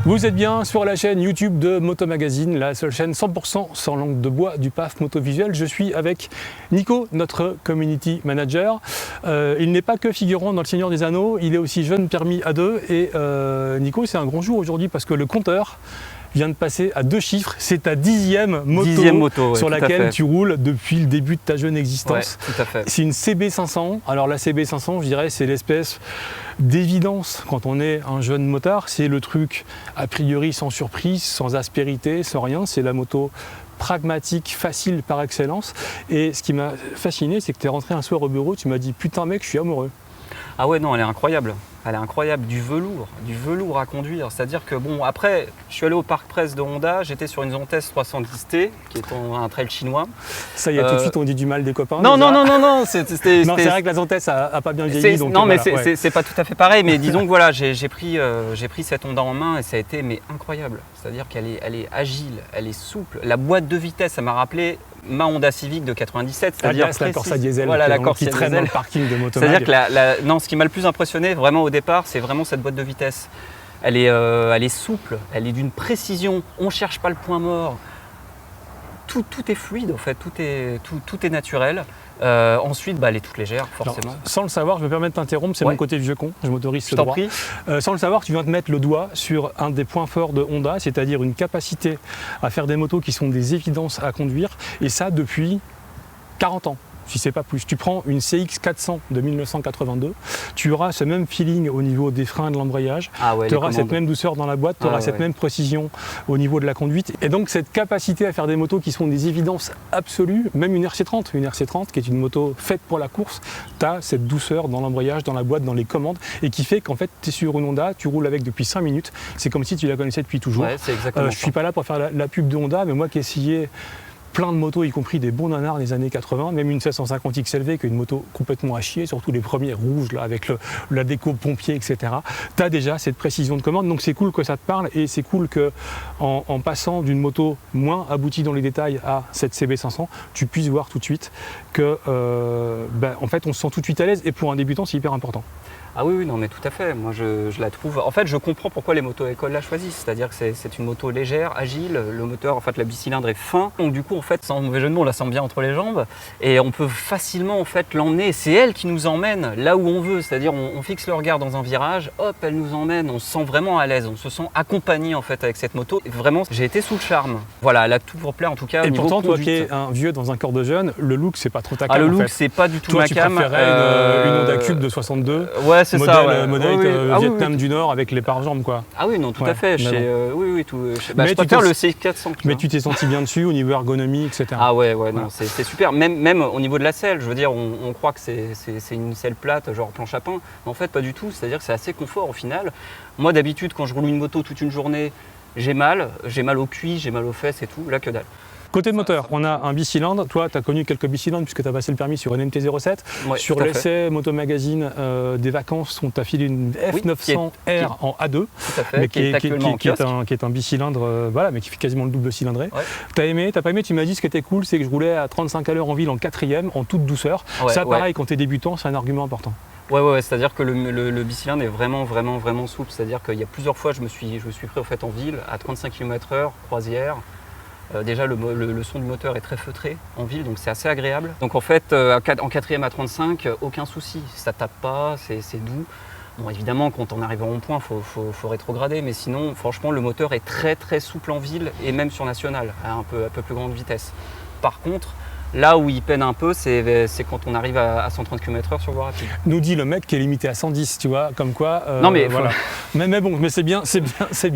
Vous êtes bien sur la chaîne YouTube de Moto Magazine, la seule chaîne 100% sans langue de bois du PAF Motovisuel. Je suis avec Nico, notre community manager. Il n'est pas que figurant dans Le Seigneur des Anneaux, il est aussi jeune permis A2. Et Nico, c'est un grand jour aujourd'hui parce que le compteur vient de passer à 2 chiffres. C'est ta 10e moto, sur laquelle tu roules depuis le début de ta jeune existence. Ouais, tout à fait. C'est une CB500. Alors la CB500, je dirais, c'est l'espèce d'évidence quand on est un jeune motard. C'est le truc a priori sans surprise, sans aspérité, sans rien. C'est la moto pragmatique, facile par excellence. Et ce qui m'a fasciné, c'est que tu es rentré un soir au bureau, tu m'as dit « Putain mec, je suis amoureux ». Ah ouais, non, elle est incroyable. Elle est incroyable, du velours à conduire. C'est-à-dire que bon, après, je suis allé au parc presse de Honda, j'étais sur une Zontes 310T, qui est un trail chinois. Ça y est, tout de suite, on dit du mal des copains. Non, non, c'est vrai que la Zontes a pas bien vieilli. Non, mais voilà, c'est pas tout à fait pareil. Mais disons que voilà, j'ai pris cette Honda en main et ça a été incroyable. C'est-à-dire qu'elle est agile, elle est souple. La boîte de vitesse, ça m'a rappelé ma Honda Civic de 97, c'est-à-dire la Corsa diesel, voilà, la Corsa qui traîne dans le parking de Motomag. C'est-à-dire que ce qui m'a le plus impressionné vraiment au départ, c'est vraiment cette boîte de vitesse. Elle est souple, elle est d'une précision, on ne cherche pas le point mort. Tout est fluide en fait, tout est naturel. Ensuite, elle est toute légère, forcément. Alors, sans le savoir, je me permets de t'interrompre, c'est mon côté vieux con, je m'autorise ce droit. Je t'en prie. Sans le savoir, tu viens de mettre le doigt sur un des points forts de Honda, c'est-à-dire une capacité à faire des motos qui sont des évidences à conduire, et ça depuis 40 ans. Si c'est pas plus. Tu prends une CX400 de 1982, tu auras ce même feeling au niveau des freins et de l'embrayage, tu auras cette même douceur dans la boîte, tu auras cette même précision au niveau de la conduite. Et donc cette capacité à faire des motos qui sont des évidences absolues, même une RC30 qui est une moto faite pour la course, tu as cette douceur dans l'embrayage, dans la boîte, dans les commandes, et qui fait qu'en fait tu es sur une Honda, tu roules avec depuis 5 minutes, c'est comme si tu la connaissais depuis toujours. Ouais, c'est exactement je suis pas là pour faire la pub de Honda, mais moi qui ai essayé plein de motos, y compris des bons nanars des années 80, même une 750 XLV qui est une moto complètement à chier, surtout les premiers rouges là, avec la déco pompier, etc. Tu as déjà cette précision de commande, donc c'est cool que ça te parle et c'est cool que en passant d'une moto moins aboutie dans les détails à cette CB500, tu puisses voir tout de suite que en fait on se sent tout de suite à l'aise et pour un débutant c'est hyper important. Ah oui, non mais tout à fait, moi je la trouve, en fait je comprends pourquoi les moto-écoles la choisissent, c'est-à-dire que c'est une moto légère, agile, le moteur, en fait la bicylindre est fin, donc du coup en fait sans mauvais jeu de mots on la sent bien entre les jambes et on peut facilement en fait l'emmener, c'est elle qui nous emmène là où on veut, c'est-à-dire on fixe le regard dans un virage, hop elle nous emmène, on se sent vraiment à l'aise, on se sent accompagné en fait avec cette moto, et vraiment j'ai été sous le charme, voilà elle a tout pour plaire en tout cas. Et pourtant toi qui es un vieux dans un corps de jeune, le look c'est pas trop ta cam. Ah le look c'est pas du tout ma cam. Toi tu préférais une Honda Cube de 62. Ouais, c'est ça, ouais. Modèle Vietnam du Nord avec les pare-jambes quoi. Ah oui, non, tout à fait. Je préfère le CX400. Mais tu t'es senti bien dessus au niveau ergonomie, etc. Ah ouais, non, c'est super. Même au niveau de la selle, je veux dire, on croit que c'est une selle plate, genre planche à pain. Mais en fait, pas du tout. C'est-à-dire que c'est assez confort au final. Moi, d'habitude, quand je roule une moto toute une journée, j'ai mal aux cuisses, j'ai mal aux fesses et tout. Là, que dalle. Côté moteur, on a un bicylindre. Toi, tu as connu quelques bicylindres puisque tu as passé le permis sur une MT-07. Ouais, sur l'essai Moto Magazine des vacances, on t'a filé une F900R en A2. Tout à fait, mais qui est un bicylindre, mais qui fait quasiment le double cylindré. Ouais. T'as aimé, t'as pas aimé? Tu m'as dit ce qui était cool, c'est que je roulais à 35 à l'heure en ville en 4ème, en toute douceur. Ouais, ça, pareil, quand tu es débutant, c'est un argument important. Ouais, c'est-à-dire que le bicylindre est vraiment souple. C'est-à-dire qu'il y a plusieurs fois, je me suis pris en fait en ville à 35 km/h, croisière. Déjà le son du moteur est très feutré en ville, donc c'est assez agréable. Donc en fait, en 4ème à 35, aucun souci, ça tape pas, c'est doux. Bon évidemment quand on arrive en rond-point, faut rétrograder, mais sinon franchement le moteur est très souple en ville et même sur national, à un peu plus grande vitesse. Par contre, là où il peine un peu, c'est quand on arrive à 130 km/h sur voie rapide. Nous dit le mec qui est limité à 110, tu vois, comme quoi. Non mais voilà. mais bon, mais c'est bien.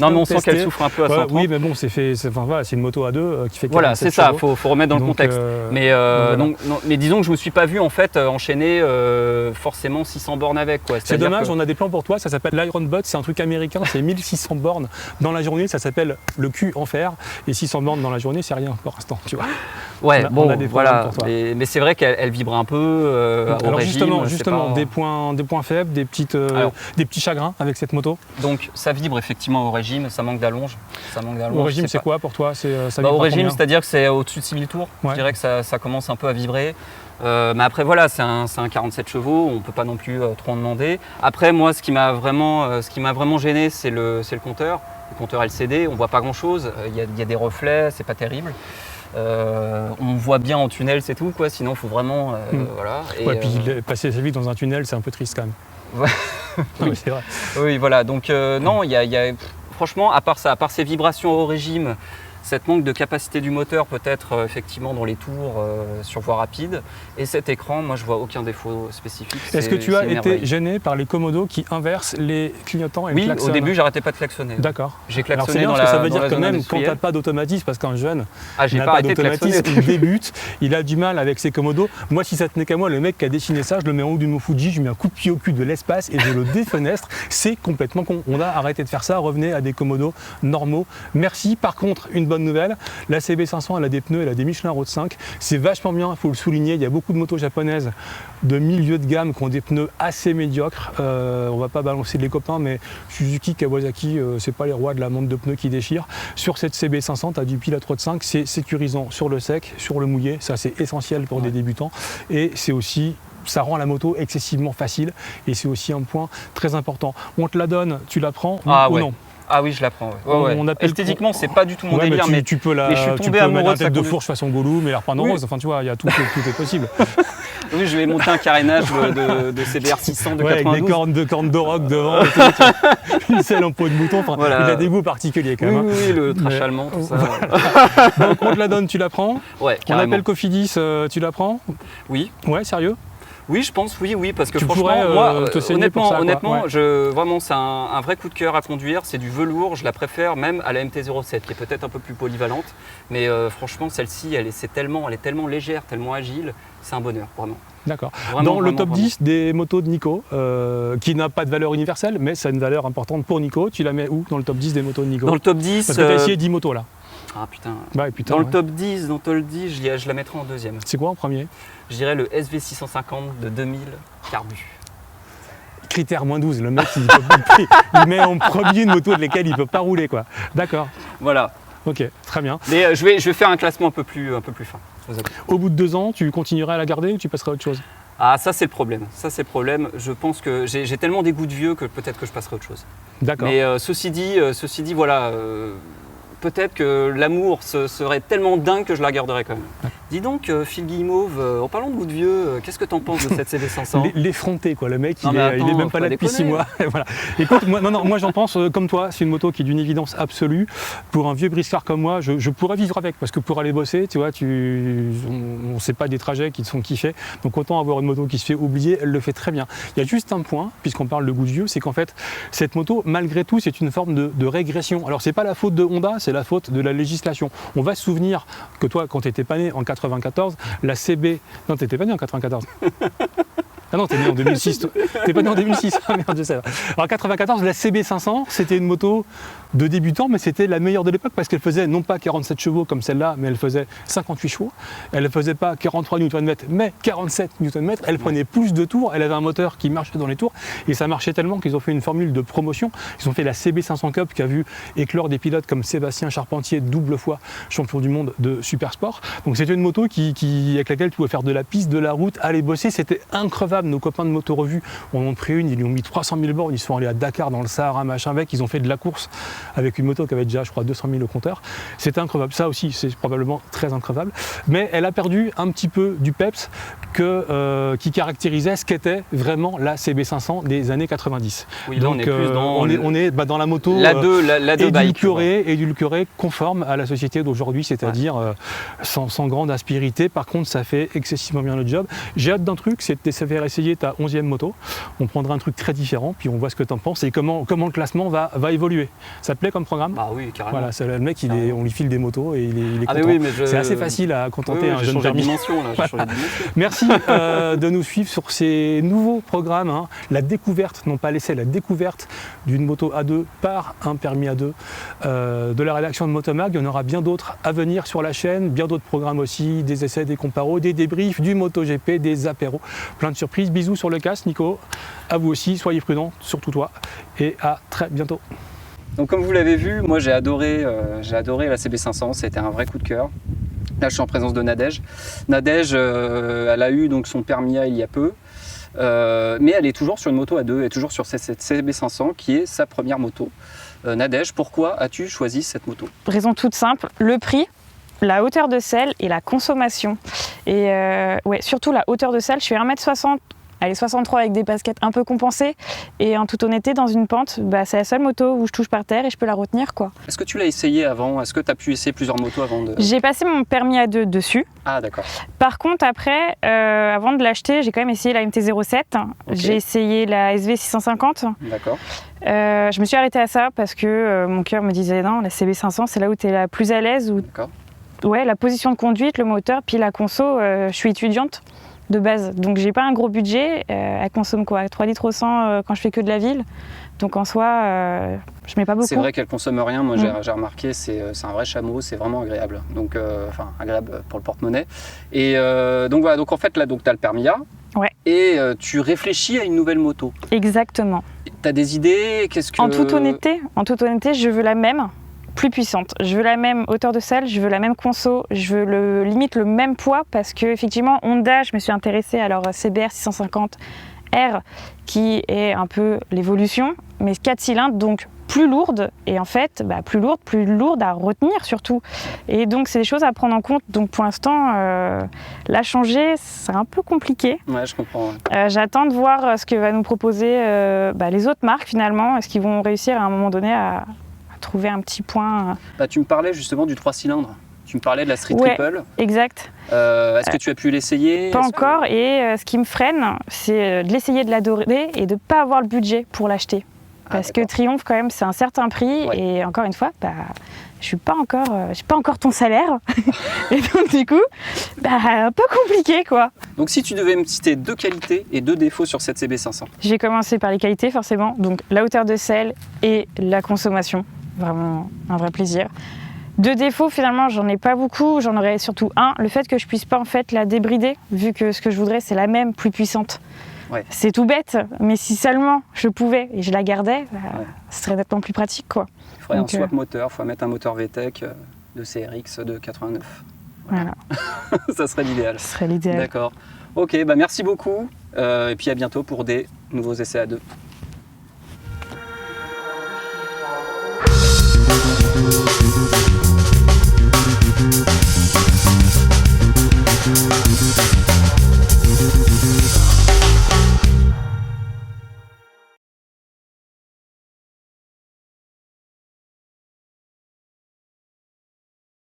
Non mais on sent qu'elle souffre un peu à 130. Oui, mais bon, c'est une moto A2 qui fait. Voilà, c'est ça. Faut remettre dans le contexte. Mais disons que je me suis pas vu en fait enchaîner forcément 600 bornes avec quoi. C'est dommage. On a des plans pour toi. Ça s'appelle l'Ironbot. C'est un truc américain. C'est 1600 bornes dans la journée. Ça s'appelle le cul en fer. Et 600 bornes dans la journée, c'est rien pour l'instant, tu vois. Ouais. On a des Voilà, pour toi. mais c'est vrai qu'elle vibre un peu au Alors régime. justement pas- des points faibles, des petits chagrins avec cette moto. Donc ça vibre effectivement au régime, ça manque d'allonge. Au régime, c'est quoi pour toi? Ça Au vibre à régime, combien? c'est-à-dire que c'est au-dessus de 6000 tours. Ouais. Je dirais que ça commence un peu à vibrer. Mais après voilà, c'est un 47 chevaux, on ne peut pas non plus trop en demander. Après moi, ce qui m'a vraiment gêné, c'est le compteur. Le compteur LCD, on voit pas grand-chose, il y a des reflets, c'est pas terrible. On voit bien en tunnel, c'est tout quoi. Sinon, il faut vraiment voilà. Ouais, puis passer sa vie dans un tunnel, c'est un peu triste quand même. Ouais. Non, mais c'est vrai. Oui, voilà. Donc non, franchement, à part ça, à part ces vibrations au régime, cette manque de capacité du moteur peut-être effectivement dans les tours sur voie rapide, et cet écran, moi je vois aucun défaut spécifique. Est-ce que tu as c'est une été merveille. gêné par les commodos qui inversent les clignotants et le Oui, klaxon? au début j'arrêtais pas de klaxonner. D'accord. J'ai Alors c'est klaxonné bien dans parce que ça la veut dans dire la que zone même quand industrielle. t'as pas d'automatisme, parce qu'un jeune Ah, j'ai n'a pas pas arrêté de klaxonner. d'automatisme, il débute, il a du mal avec ses commodos. Moi, si ça tenait qu'à moi, le mec qui a dessiné ça, je le mets en haut d'une Fuji, je lui mets un coup de pied au cul de l'espace et je le défenestre. C'est complètement con. On a arrêté de faire ça, revenez à des commodos normaux. Merci. Par contre, une bonne nouvelle, la CB500, elle a des pneus, elle a des Michelin Road 5. C'est vachement bien, il faut le souligner. Il y a beaucoup de motos japonaises de milieu de gamme qui ont des pneus assez médiocres. On va pas balancer les copains, mais Suzuki, Kawasaki, c'est pas les rois de la montre de pneus qui déchirent. Sur cette CB500, tu as du pilote Road 5, c'est sécurisant sur le sec, sur le mouillé, ça c'est essentiel pour des débutants. Et c'est aussi, ça rend la moto excessivement facile, et c'est aussi un point très important. On te la donne, tu la prends ou non? Ah oui, je la prends. Ouais. On appelle- Esthétiquement, c'est pas du tout mon Ouais, délire, mais tu peux mais je suis tu tombé peux amoureux mettre de la sa tête de conduite. fourche façon Gollum et la repeindre en Oui. rose. Enfin, tu vois, il y a tout est possible. oui, je vais monter un carénage de CBR 600 de Ouais, avec 92. des cornes de rock devant, et tout, une selle en peau de mouton. Enfin, Voilà. il a des goûts particuliers quand Oui, même. oui, le trash Mais- allemand, tout ça. Donc on te la donne, tu la prends. Ouais, On carrément. appelle Cofidis, tu la prends. Oui. Ouais, sérieux? Oui, je pense, oui, parce que Tu franchement, pourrais, moi, te saigner pour ça, quoi. honnêtement, Ouais. vraiment, c'est un vrai coup de cœur à conduire. C'est du velours, je la préfère même à la MT-07, qui est peut-être un peu plus polyvalente. Mais franchement, celle-ci, elle est tellement légère, tellement agile. C'est un bonheur, vraiment. D'accord. Vraiment, Dans le vraiment, top vraiment. 10 des motos de Nico, qui n'a pas de valeur universelle, mais ça a une valeur importante pour Nico, tu la mets où dans le top 10 des motos de Nico? Dans le top 10, Parce que tu as essayé 10 motos là. ah putain. Bah, et putain, Dans le ouais. top 10, je la mettrai en deuxième. C'est quoi en premier? Je dirais le SV650 de 2000 carbu. Critère moins 12, le mec il met en premier une moto de laquelle il peut pas rouler quoi. D'accord, Voilà. ok, très bien. Mais je vais faire un classement un peu plus fin. je vous avoue. Au bout de 2 ans, tu continuerais à la garder ou tu passerais à autre chose? Ah, ça c'est le problème. Je pense que j'ai tellement des goûts de vieux que peut-être que je passerai à autre chose. D'accord. Mais ceci dit, voilà, peut-être que l'amour serait tellement dingue que je la garderais quand même. Dis donc, Phil Guillemauve, en parlant de goût de vieux, qu'est-ce que t'en penses de cette CB500? L'effronté quoi, le mec Non, il mais est attends, même pas faut là pas depuis 6 déconner. mois. Voilà. Écoute, moi j'en pense comme toi, c'est une moto qui est d'une évidence absolue. Pour un vieux briscard comme moi, je pourrais vivre avec, parce que pour aller bosser, tu vois, on sait pas des trajets qui te sont kiffés, donc autant avoir une moto qui se fait oublier, elle le fait très bien. Il y a juste un point, puisqu'on parle de goût de vieux, c'est qu'en fait, cette moto, malgré tout, c'est une forme de régression. Alors c'est pas la faute de Honda, c'est la faute de la législation. On va se souvenir que toi, quand tu n'étais pas né en 94, la CB... Non, tu n'étais pas né en 94. Ah non, t'es né en 2006. T'es pas né en 2006. Ah merde, je sais. Alors en 94, la CB500, c'était une moto de débutant, mais c'était la meilleure de l'époque parce qu'elle faisait non pas 47 chevaux comme celle-là, mais elle faisait 58 chevaux. Elle ne faisait pas 43 Nm, mais 47 Nm. Elle prenait plus de tours. Elle avait un moteur qui marchait dans les tours. Et ça marchait tellement qu'ils ont fait une formule de promotion. Ils ont fait la CB500 Cup qui a vu éclore des pilotes comme Sébastien Charpentier, double fois champion du monde de super sport. Donc c'était une moto avec laquelle tu pouvais faire de la piste, de la route, aller bosser. C'était increvable. Nos copains de Moto Revue en ont pris une, ils lui ont mis 300 000 bornes, ils sont allés à Dakar dans le Sahara, machin avec, ils ont fait de la course avec une moto qui avait déjà, je crois, 200 000 au compteur. C'était increvable. Ça aussi, c'est probablement très increvable. Mais elle a perdu un petit peu du peps qui caractérisait ce qu'était vraiment la CB500 des années 90. Oui, là, Donc on est plus dans on est dans la moto la 2 bike. édulcorée, conforme à la société d'aujourd'hui, c'est-à-dire sans grande aspérité. Par contre, ça fait excessivement bien le job. J'ai hâte d'un truc, c'est de TCVRS essayer ta 11e moto. On prendra un truc très différent, puis on voit ce que tu en penses et comment le classement va évoluer. Ça te plaît comme programme? Ah oui, carrément. Voilà, le mec, on lui file des motos et il est Ah content. Mais oui, c'est assez facile à contenter un jeune permis. Merci de nous suivre sur ces nouveaux programmes, hein. La découverte, non pas l'essai, la découverte d'une moto A2 par un permis A2 de la rédaction de Motomag. Il y en aura bien d'autres à venir sur la chaîne, bien d'autres programmes aussi, des essais, des comparos, des débriefs, du MotoGP, des apéros, plein de surprises. Bisous sur le casque, Nico. À vous aussi, soyez prudents, surtout toi, et à très bientôt. Donc comme vous l'avez vu, moi j'ai adoré la CB500, c'était un vrai coup de cœur. Là je suis en présence de Nadège. Nadège, elle a eu donc son permis A il y a peu, mais elle est toujours sur une moto A2, elle est toujours sur cette CB500 qui est sa première moto. Nadège, pourquoi as-tu choisi cette moto? Raison toute simple, le prix, la hauteur de selle et la consommation. Et ouais, surtout la hauteur de selle, je suis 1m60. Elle est 63 avec des baskets un peu compensées et en toute honnêteté dans une pente, c'est la seule moto où je touche par terre et je peux la retenir quoi. Est-ce que tu l'as essayé avant? Est-ce que tu as pu essayer plusieurs motos avant de... J'ai passé mon permis A2 dessus. Ah d'accord. Par contre après, avant de l'acheter, j'ai quand même essayé la MT-07, okay. J'ai essayé la SV650. D'accord. Je me suis arrêtée à ça parce que mon cœur me disait non, la CB500 c'est là où tu es la plus à l'aise. D'accord. Ouais, la position de conduite, le moteur, puis la conso, je suis étudiante de base, donc j'ai pas un gros budget, elle consomme quoi, 3 litres au 100 quand je fais que de la ville, donc en soi je mets pas beaucoup. C'est vrai qu'elle consomme rien, moi j'ai remarqué, c'est un vrai chameau, c'est vraiment agréable, donc agréable pour le porte-monnaie. Et donc voilà, donc en fait là tu as le permis A, ouais. Et tu réfléchis à une nouvelle moto. Exactement. Tu as des idées? En toute honnêteté, je veux la même, plus puissante. Je veux la même hauteur de selle, je veux la même conso, je veux limite le même poids parce que effectivement Honda, je me suis intéressée à leur CBR 650R qui est un peu l'évolution, mais 4 cylindres donc plus lourde et en fait plus lourde à retenir surtout. Et donc c'est des choses à prendre en compte. Donc pour l'instant, la changer, c'est un peu compliqué. Ouais, je comprends. J'attends de voir ce que va nous proposer les autres marques finalement. Est-ce qu'ils vont réussir à un moment donné à trouver un petit point. Tu me parlais justement du 3 cylindres. Tu me parlais de la Street Triple. Exact. Est-ce que tu as pu l'essayer? Pas encore. Et ce qui me freine, c'est de l'essayer de l'adorer et de ne pas avoir le budget pour l'acheter. Parce que Triumph, quand même, c'est un certain prix. Ouais. Et encore une fois, je suis pas encore ton salaire. Et donc, du coup, un peu compliqué, quoi. Donc, si tu devais me citer 2 qualités et 2 défauts sur cette CB500. J'ai commencé par les qualités, forcément. Donc, la hauteur de selle et la consommation. Vraiment un vrai plaisir. 2 défauts, finalement, j'en ai pas beaucoup. J'en aurais surtout un, le fait que je puisse pas en fait la débrider, vu que ce que je voudrais, c'est la même, plus puissante. Ouais. C'est tout bête, mais si seulement je pouvais et je la gardais, ce serait nettement plus pratique, quoi. Il faudrait un swap moteur, il faut mettre un moteur VTEC de CRX de 89. Voilà. Ça serait l'idéal. Ce serait l'idéal. D'accord. Ok, merci beaucoup. Et puis à bientôt pour des nouveaux essais à 2.